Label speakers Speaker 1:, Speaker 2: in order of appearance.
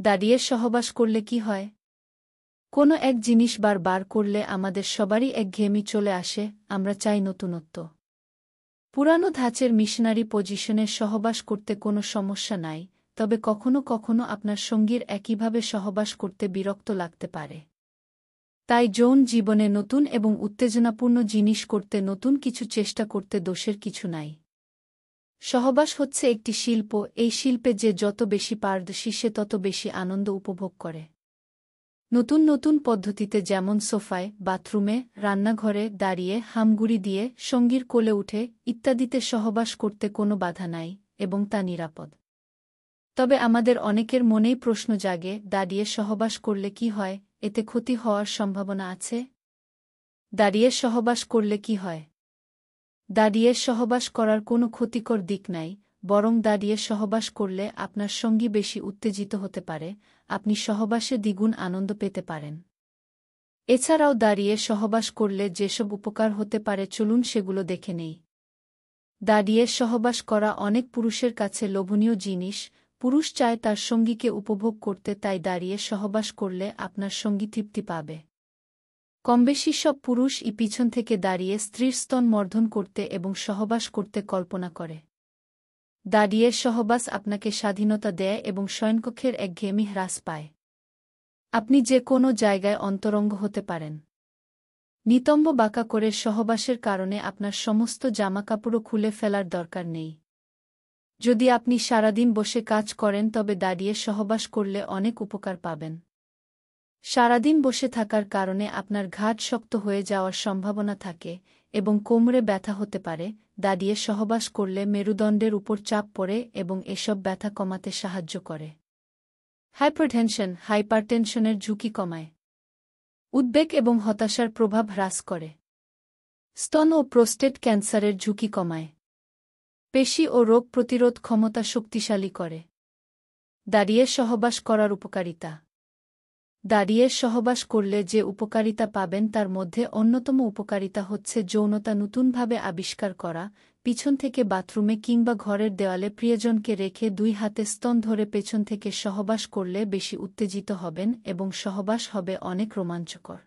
Speaker 1: দাঁড়িয়ে সহবাস করলে কি হয়? কোনো এক জিনিস বারবার করলে আমাদের সবারই একঘেয়েমি চলে আসে, আমরা চাই নতুনত্ব। পুরানো ধাঁচের মিশনারি পজিশনে সহবাস করতে কোনো সমস্যা নাই, তবে কখনো কখনো আপনার সঙ্গীর একইভাবে সহবাস করতে বিরক্ত লাগতে পারে। তাই যৌন জীবনে নতুন এবং উত্তেজনাপূর্ণ জিনিস করতে, নতুন কিছু চেষ্টা করতে দোষের কিছু নাই। সহবাস হচ্ছে একটি শিল্প, এই শিল্পে যে যত বেশি পারদর্শী সে তত বেশি আনন্দ উপভোগ করে। নতুন নতুন পদ্ধতিতে, যেমন সোফায়, বাথরুমে, রান্নাঘরে, দাঁড়িয়ে, হামগুড়ি দিয়ে, সঙ্গীর কোলে উঠে ইত্যাদিতে সহবাস করতে কোনো বাধা নাই এবং তা নিরাপদ। তবে আমাদের অনেকের মনেই প্রশ্ন জাগে, দাঁড়িয়ে সহবাস করলে কি হয়, এতে ক্ষতি হওয়ার সম্ভাবনা আছে? দাঁড়িয়ে সহবাস করলে কি হয়? দাঁড়িয়ে সহবাস করার কোনো ক্ষতিকর দিক নাই, বরং দাঁড়িয়ে সহবাস করলে আপনার সঙ্গী বেশি উত্তেজিত হতে পারে, আপনি সহবাসে দ্বিগুণ আনন্দ পেতে পারেন। এছাড়াও দাঁড়িয়ে সহবাস করলে যেসব উপকার হতে পারে চলুন সেগুলো দেখে নেই। দাঁড়িয়ে সহবাস করা অনেক পুরুষের কাছে লোভনীয় জিনিস, পুরুষ চায় তার সঙ্গীকে উপভোগ করতে, তাই দাঁড়িয়ে সহবাস করলে আপনার সঙ্গী তৃপ্তি পাবে। কমবেশি সব পুরুষই পিছন থেকে দাঁড়িয়ে স্ত্রীর স্তন মর্দন করতে এবং সহবাস করতে কল্পনা করে। দাঁড়িয়ে সহবাস আপনাকে স্বাধীনতা দেয় এবং শয়নকক্ষের একঘেয়েমি হ্রাস পায়। আপনি যে কোনো জায়গায় অন্তরঙ্গ হতে পারেন। নিতম্ব বাঁকা করে সহবাসের কারণে আপনার সমস্ত জামাকাপড়ও খুলে ফেলার দরকার নেই। যদি আপনি সারাদিন বসে কাজ করেন তবে দাঁড়িয়ে সহবাস করলে অনেক উপকার পাবেন। সারাদিন বসে থাকার কারণে আপনার ঘাড় শক্ত হয়ে যাওয়ার সম্ভাবনা থাকে এবং কোমরে ব্যথা হতে পারে। দাঁড়িয়ে সহবাস করলে মেরুদণ্ডের উপর চাপ পড়ে এবং এসব ব্যথা কমাতে সাহায্য করে। হাইপারটেনশনের ঝুঁকি কমায়। উদ্বেগ এবং হতাশার প্রভাব হ্রাস করে। স্তন ও প্রোস্টেট ক্যান্সারের ঝুঁকি কমায়। পেশি ও রোগ প্রতিরোধ ক্ষমতা শক্তিশালী করে। দাঁড়িয়ে সহবাস করার উপকারিতা। দাঁড়িয়ে সহবাস করলে যে উপকারিতা পাবেন তার মধ্যে অন্যতম উপকারিতা হচ্ছে যৌনতা নতুনভাবে আবিষ্কার করা। পিছন থেকে বাথরুমে কিংবা ঘরের দেওয়ালে প্রিয়জনকে রেখে দুই হাতে স্তন ধরে পেছন থেকে সহবাস করলে বেশি উত্তেজিত হবেন এবং সহবাস হবে অনেক রোমাঞ্চকর।